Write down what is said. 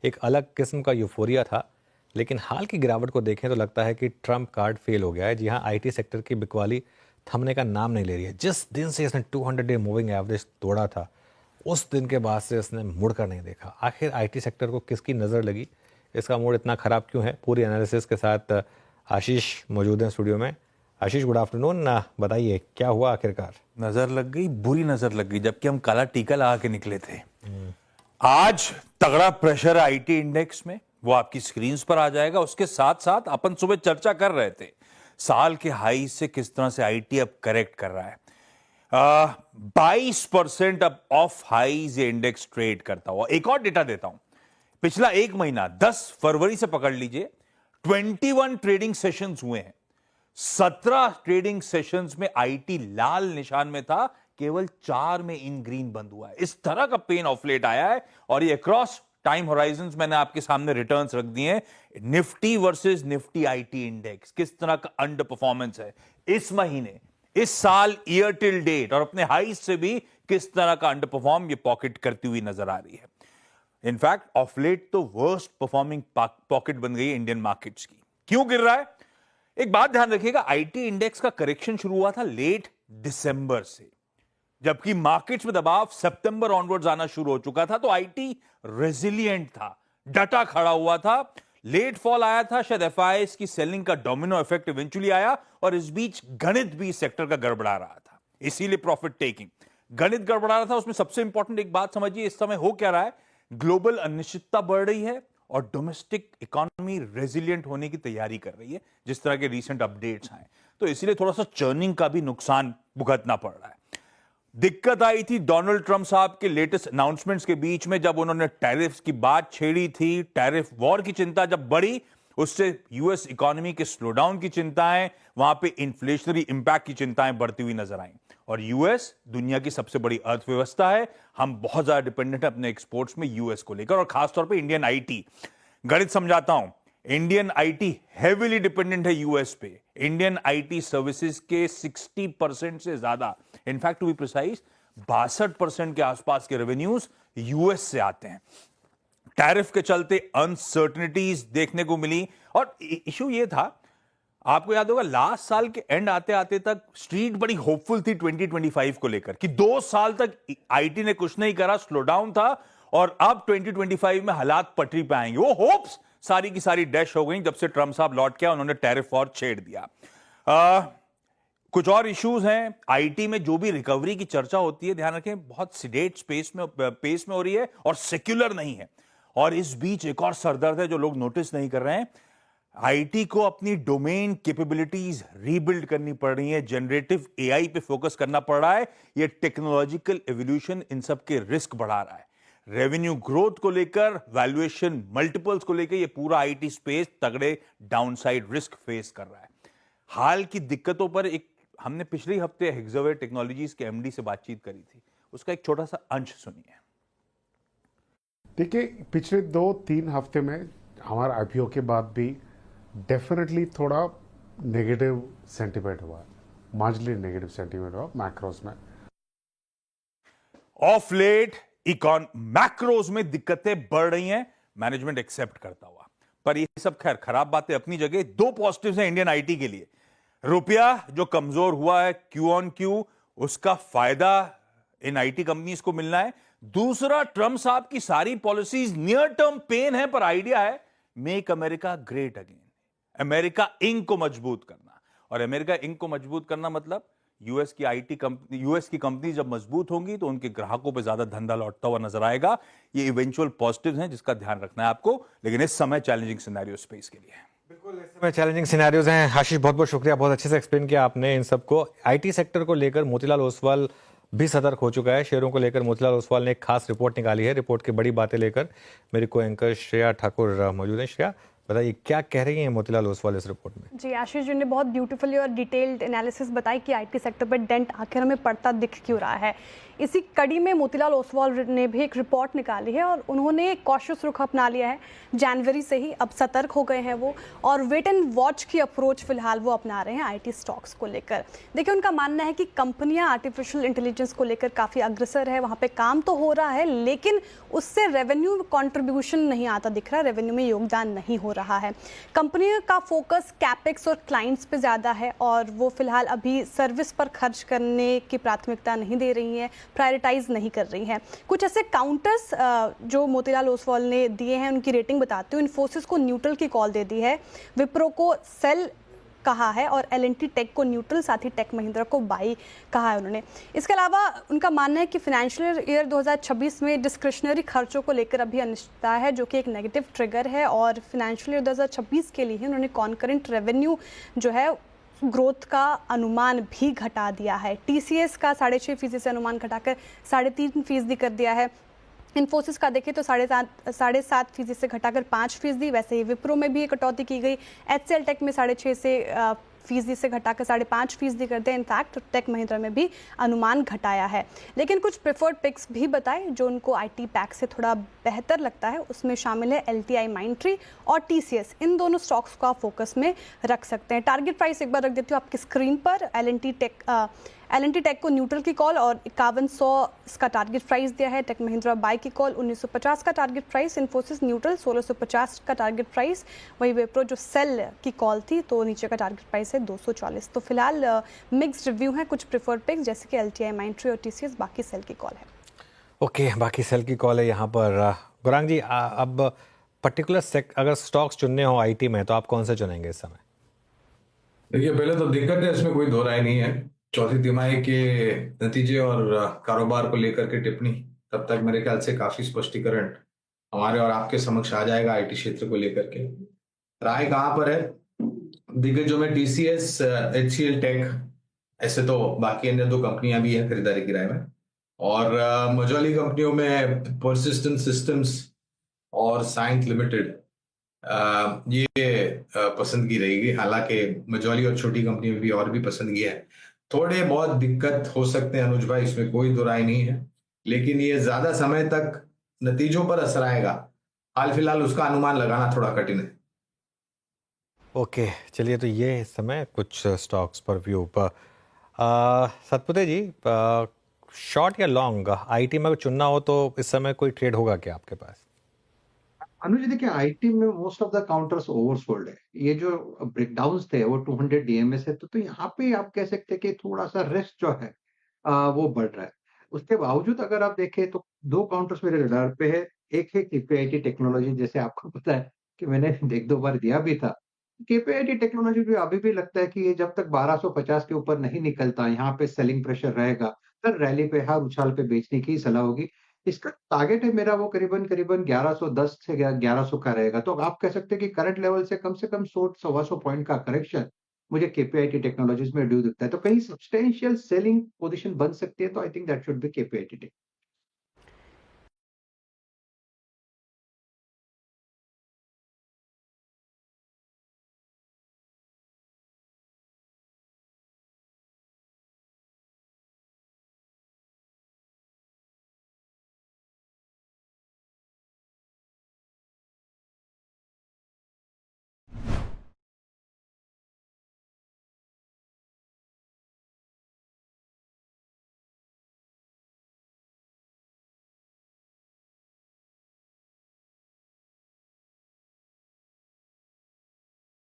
एक अलग किस्म का यूफोरिया था। लेकिन हाल की गिरावट को देखें तो लगता है कि ट्रम्प कार्ड फेल हो गया है। जी हाँ, आईटी सेक्टर की बिकवाली थमने का नाम नहीं ले रही है। जिस दिन से इसने 200 डे मूविंग एवरेज तोड़ा था, उस दिन के बाद से इसने मुड़कर नहीं देखा। आखिर आईटी सेक्टर को किसकी नज़र लगी, इसका मूड इतना ख़राब क्यों है? पूरी एनालिसिस के साथ आशीष मौजूद हैं स्टूडियो में। आशीष, गुड आफ्टरनून। बताइए क्या हुआ आखिरकार? नजर लग गई, बुरी नजर लग गई, जबकि हम काला टीका लगा के निकले थे। आज तगड़ा प्रेशर है आईटी इंडेक्स में, वो आपकी स्क्रीन पर आ जाएगा। उसके साथ साथ अपन सुबह चर्चा कर रहे थे साल के हाई से किस तरह से आईटी अब करेक्ट कर रहा है। 22% अब ऑफ हाईज ये इंडेक्स ट्रेड करता हुआ। एक और डेटा देता हूं, पिछला एक महीना 10 फरवरी से पकड़ लीजिए, 21 ट्रेडिंग सेशंस हुए हैं। 17 ट्रेडिंग सेशंस में आईटी लाल निशान में था, केवल 4 में इन ग्रीन बंद हुआ है। इस तरह का पेन ऑफ लेट आया है और ये अक्रॉस टाइम होराइजंस मैंने आपके सामने रिटर्न्स रख दिए हैं। Nifty versus Nifty IT index किस तरह का अंडर परफॉर्मेंस है इस महीने, इस साल, ईयर टिल डेट, और अपने हाई से भी किस तरह का अंडर परफॉर्म ये पॉकेट करती हुई नजर आ रही है। इनफैक्ट ऑफ लेट तो वर्स्ट परफॉर्मिंग पॉकेट बन गई है इंडियन मार्केट्स की। क्यों गिर रहा है? एक बात ध्यान रखिएगा, आईटी इंडेक्स का करेक्शन शुरू हुआ था लेट दिसंबर से, जबकि मार्केट्स में दबाव सितंबर ऑनवर्ड्स आना शुरू हो चुका था। तो आईटी रेजिलिएंट था, डटा खड़ा हुआ था। लेट फॉल आया था, शायद एफआईआईज की सेलिंग का डोमिनो इफेक्ट इवेंचुअली आया, और इस बीच गणित भी सेक्टर का गड़बड़ा रहा था, इसीलिए प्रॉफिट टेकिंग। गणित गड़बड़ा रहा था, उसमें सबसे इंपॉर्टेंट एक बात समझिए, इस समय हो क्या रहा है, ग्लोबल अनिश्चितता बढ़ रही है और डोमेस्टिक इकोनॉमी रेजिलिएंट होने की तैयारी कर रही है, जिस तरह के रीसेंट अपडेट्स आए। तो इसीलिए थोड़ा सा चर्निंग का भी नुकसान भुगतना पड़ रहा है। दिक्कत आई थी डोनाल्ड ट्रंप साहब के लेटेस्ट अनाउंसमेंट्स के बीच में, जब उन्होंने टैरिफ्स की बात छेड़ी थी। टैरिफ वॉर की चिंता जब बढ़ी, उससे यूएस इकोनॉमी के स्लोडाउन की चिंताएं, वहां पे इन्फ्लेशनरी इंपैक्ट की चिंताएं बढ़ती हुई नजर आई। और यूएस दुनिया की सबसे बड़ी अर्थव्यवस्था है, हम बहुत ज्यादा डिपेंडेंट है अपने एक्सपोर्ट्स में यूएस को लेकर, और खासतौर पर इंडियन आईटी। गणित समझाता हूं, इंडियन आईटी हेवीली डिपेंडेंट है यूएस पे। इंडियन आईटी सर्विसेज के 60% से ज्यादा, इनफैक्ट टू बी प्रिसाइज 62% के आसपास के रेवेन्यूज यूएस से आते हैं। टैरिफ के चलते अनसर्टेनिटीज देखने को मिली, और इशू ये था, आपको याद होगा लास्ट साल के एंड आते आते तक स्ट्रीट बड़ी होपफुल थी 2025 को लेकर, कि 2 साल तक आईटी ने कुछ नहीं करा, स्लोडाउन था, और अब 2025 में हालात पटरी पे आएंगे। वो होप्स सारी की सारी डैश हो गई जब से ट्रंप साहब लौट के उन्होंने टैरिफ वॉर छेड़ दिया। कुछ और इश्यूज हैं आईटी में, जो भी रिकवरी की चर्चा होती है, ध्यान रखें, बहुत सिडेट पेस में हो रही है और सेक्युलर नहीं है। और इस बीच एक और सरदर्द है जो लोग नोटिस नहीं कर रहे हैं, आईटी को अपनी डोमेन कैपेबिलिटीज रीबिल्ड करनी पड़ रही है, जनरेटिव एआई पे फोकस करना पड़ रहा है। ये टेक्नोलॉजिकल एवोल्यूशन इन सब के रिस्क बढ़ा रहा है। रेवेन्यू ग्रोथ को लेकर, वैल्यूएशन मल्टीपल्स को लेकर, ये पूरा आईटी स्पेस तगड़े डाउनसाइड रिस्क फेस कर रहा है। हाल की दिक्कतों पर एक हमने पिछले हफ्ते हेक्सावेयर टेक्नोलॉजीज के एमडी से बातचीत करी थी, उसका एक छोटा सा अंश सुनिए। देखिए, पिछले 2-3 हफ्ते में हमारा आईपीओ के बाद भी डेफिनेटली थोड़ा नेगेटिव सेंटीमेंट हुआ, मार्जिनली नेगेटिव सेंटीमेंट हुआ मैक्रोस में। ऑफ लेट मैक्रोज में दिक्कतें बढ़ रही हैं, मैनेजमेंट एक्सेप्ट करता हुआ। पर ये सब खैर खराब बातें अपनी जगह। 2 पॉजिटिव्स हैं इंडियन आईटी के लिए। रुपया जो कमजोर हुआ है क्यू ऑन क्यू, उसका फायदा इन आईटी कंपनीज को मिलना है। दूसरा, ट्रंप साहब की सारी पॉलिसीज नियर टर्म पेन है, पर आइडिया है make America great again, America Inc को मजबूत करना। और अमेरिका इंक को मजबूत करना मतलब यूएस की आईटी कंपनी, यूएस की कंपनी जब मजबूत होंगी तो उनके ग्राहकों पे ज्यादा धंधा लौटता हुआ नजर आएगा। ये इवेंचुअल पॉजिटिव्स हैं जिसका ध्यान रखना है आपको, लेकिन इस समय चैलेंजिंग सिनेरियो स्पेस के लिए। बिल्कुल, इस समय चैलेंजिंग सिनेरियोज हैं। आशीष, बहुत बहुत शुक्रिया, बहुत अच्छे से एक्सप्लेन किया आपने इन सबको। आईटी सेक्टर को लेकर मोतीलाल ओसवाल भी सतर्क हो चुका है। शेयरों को लेकर मोतीलाल ओसवाल ने एक खास रिपोर्ट निकाली है। रिपोर्ट की बड़ी बातें लेकर मेरे को एंकर श्रेया ठाकुर मौजूद है। श्रेया, बताइए क्या कह रही हैं मोतीलाल ओसवाल इस रिपोर्ट में? जी, आशीष जी ने बहुत ब्यूटीफुली और डिटेल्ड एनालिसिस बताई कि आईटी सेक्टर पर डेंट आखिर हमें पड़ता दिख क्यों रहा है। इसी कड़ी में मोतीलाल ओसवाल ने भी एक रिपोर्ट निकाली है और उन्होंने कॉशियस रुख अपना लिया है। जनवरी से ही अब सतर्क हो गए हैं वो, और वेट एंड वॉच की अप्रोच फिलहाल वो अपना रहे हैं आईटी स्टॉक्स को लेकर। देखिए, उनका मानना है कि कंपनियां आर्टिफिशियल इंटेलिजेंस को लेकर काफ़ी अग्रसर है, वहाँ पे काम तो हो रहा है लेकिन उससे रेवेन्यू कंट्रीब्यूशन नहीं आता दिख रहा, रेवेन्यू में योगदान नहीं हो रहा है। कंपनियों का फोकस कैपेक्स और क्लाइंट्स पे ज़्यादा है और वो फिलहाल अभी सर्विस पर खर्च करने की प्राथमिकता नहीं दे रही हैं, प्रायोरिटाइज नहीं कर रही हैं। कुछ ऐसे काउंटर्स जो मोतीलाल ओसवाल ने दिए हैं उनकी रेटिंग बताते हुए इन्फोसिस को न्यूट्रल की कॉल दे दी है, विप्रो को सेल कहा है और एल&टी टेक को न्यूट्रल, साथ ही टेक महिंद्रा को बाई कहा है उन्होंने। इसके अलावा उनका मानना है कि फाइनेंशियल ईयर 2026 में डिस्क्रिशनरी खर्चों को लेकर अभी अनिश्चितता है, जो कि एक नेगेटिव ट्रिगर है, और फाइनेंशियल ईयर 2026 के लिए उन्होंने कॉन्करेंट रेवेन्यू जो है ग्रोथ का अनुमान भी घटा दिया है। टीसीएस का 6.5% से अनुमान घटाकर 3.5% कर दिया है। इन्फोसिस का देखें तो 7.5% से घटाकर 5%। वैसे ही विप्रो में भी एक कटौती की गई। एचसीएल टेक में 6.5% से घटाकर 5.5% कर दिया। इनफैक्ट टेक महिंद्रा में भी अनुमान घटाया है। लेकिन कुछ प्रेफर्ड पिक्स भी बताए जो उनको आईटी पैक से थोड़ा बेहतर लगता है, उसमें शामिल है एलटीआई माइंट्री और टीसीएस। इन दोनों स्टॉक्स को आप फोकस में रख सकते हैं। टारगेट प्राइस एक बार रख देती हूँ आपकी स्क्रीन पर। एल&टी टेक को न्यूट्रल की कॉल और 5100 इसका टारगेट प्राइस दिया है। टेक महिंद्रा बाई की कॉल 1950 का टारगेट प्राइस। इन्फोसिस न्यूट्रल 1650 का टारगेट प्राइस। वही विप्रो जो सेल की कॉल थी तो नीचे का टारगेट प्राइस है 240। तो फिलहाल मिक्स्ड रिव्यू है। कुछ प्रेफर्ड पिक्स जैसे कि एलटीआई माइंट्री और टीसीएस, बाकी सेल की कॉल है। ओके, बाकी सेल की कॉल है यहाँ पर। गौरांग जी, अब पर्टिकुलर अगर स्टॉक्स चुनने हो आईटी में तो आप कौन से चुनेंगे इस समय? देखिए, पहले तो दिक्कत है, इसमें कोई दो राय नहीं है। चौथी तिमाही के नतीजे और कारोबार को लेकर के टिप्पणी तब तक मेरे ख्याल से काफी स्पष्टीकरण हमारे और आपके समक्ष आ जाएगा आईटी क्षेत्र को लेकर के। राय कहाँ पर है? दिग्गजों में टीसीएस, एचसीएल टेक, ऐसे तो बाकी अन्य दो कंपनियां भी हैं खरीदारी की राय में, और मझौली कंपनियों में परसिस्टेंट सिस्टम्स और साइंस लिमिटेड ये पसंदगी रहेगी। हालांकि मझौली और छोटी कंपनी में भी और भी पसंदगी है। थोड़े बहुत दिक्कत हो सकते हैं अनुज भाई, इसमें कोई दो राय नहीं है, लेकिन ये ज्यादा समय तक नतीजों पर असर आएगा, हाल फिलहाल उसका अनुमान लगाना थोड़ा कठिन है। ओके, चलिए, तो ये इस समय कुछ स्टॉक्स पर व्यू पर। सतपुते जी, शॉर्ट या लॉन्ग आईटी में चुनना हो तो इस समय कोई ट्रेड होगा क्या आपके पास? अनुज जी, देखिए, आईटी में most of the counters oversold है। ये जो ब्रेकडाउन्स थे वो 200 डीएमएस है, तो यहाँ पे आप कह सकते हैं कि थोड़ा सा रिस्क जो है वो बढ़ रहा है। उसके बावजूद अगर आप देखें तो दो काउंटर्स मेरे रडार पे है। एक है केपीआईटी टेक्नोलॉजी, जैसे आपको पता है कि मैंने एक दो बार दिया भी था। केपीआईटी टेक्नोलॉजी भी अभी भी लगता है कि ये जब तक 1250 के ऊपर नहीं निकलता, यहाँ पे सेलिंग प्रेशर रहेगा, फिर रैली पे, हर उछाल पे बेचने की सलाह होगी। इसका टारगेट है मेरा वो करीबन 1110 से 1100 का रहेगा। तो आप कह सकते हैं कि करंट लेवल से कम 100 सवा 100 पॉइंट का करेक्शन मुझे केपीआईटी टेक्नोलॉजीज में ड्यू दिखता है। तो कहीं सब्सटेंशियल सेलिंग पोजीशन बन सकती है, तो I think that should be KPIT take.